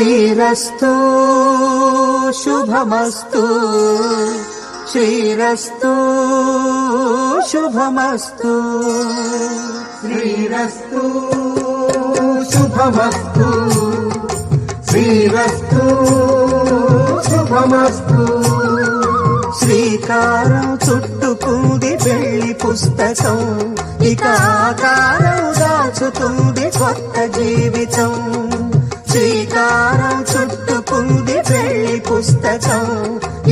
శ్రీరస్తు శుభమస్తు శ్రీరస్తు శుభమస్తు శ్రీరస్తు శుభమస్తు శ్రీరస్తు శుభమస్తు శ్రీకారం చుట్టుకుంది పెళ్లి పుస్తకం ఇక ఆకారం దాచుతుంది కొత్త జీవితం శ్రీకారం చుట్టుకుంది పెళ్లి పుస్తకం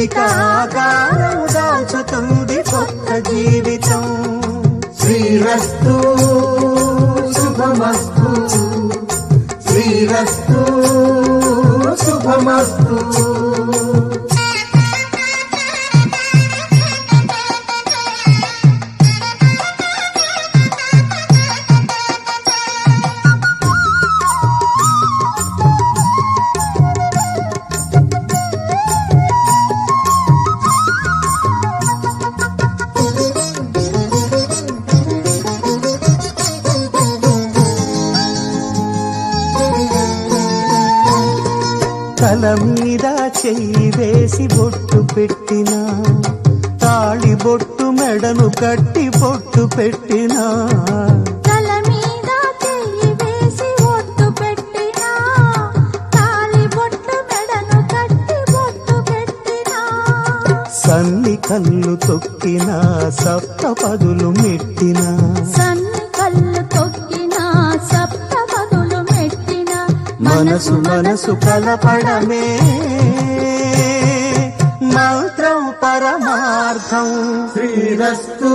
ఇక ఆకారం దాచుతుంది కొత్త జీవితం శ్రీరస్తు శుభమస్తు శ్రీరస్తు శుభమస్తు తల మీద చెయ్యి వేసి బొట్టు పెట్టినా తాళి బొట్టు మెడను కట్టి బొట్టు పెట్టినా తల మీద చెయ్యి వేసి బొట్టు పెట్టినా తాళి బొట్టు మెడను కట్టి బొట్టు పెట్టినా సన్ని కళ్ళు తొక్కినా సప్త పదులు మెట్టినా సన్ని కళ్ళు తొక్కినా సప్త పదులు మెట్టినా మనసు మనసు కలపడమే మంత్రం పరమార్థం శ్రీరస్తు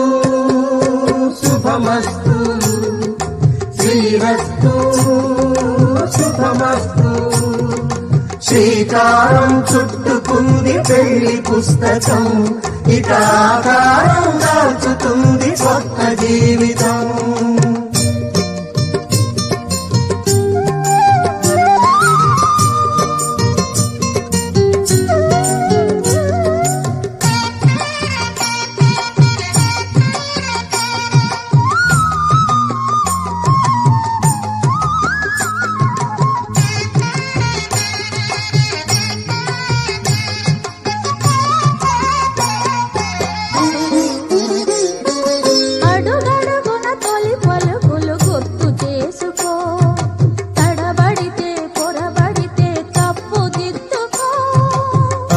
శుభమస్తు శ్రీరస్తు శుభమస్తు శ్రీకారం చుట్టుకుంది పెళ్లి పుస్తకం ఇక ఆకారం దాచుతుంది కొత్త జీవితం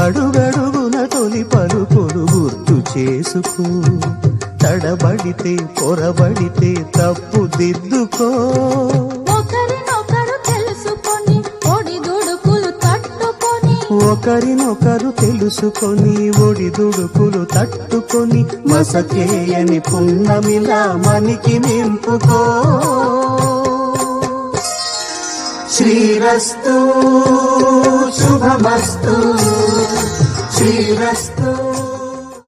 అడుగడుగున తొలి పలుకులు గుర్తు చేసుకో తడబడితే పొరబడితే తప్పు దిద్దుకో ఒకరినొకరు తెలుసుకొని ఒడిదుడుకులు తట్టుకొని ఒకరినొకరు తెలుసుకొని ఒడిదుడుకులు తట్టుకొని మసకేయని పున్నమిలా మనికి నింపుకో శ్రీరస్తు శుభమస్తు శ్రీరస్తు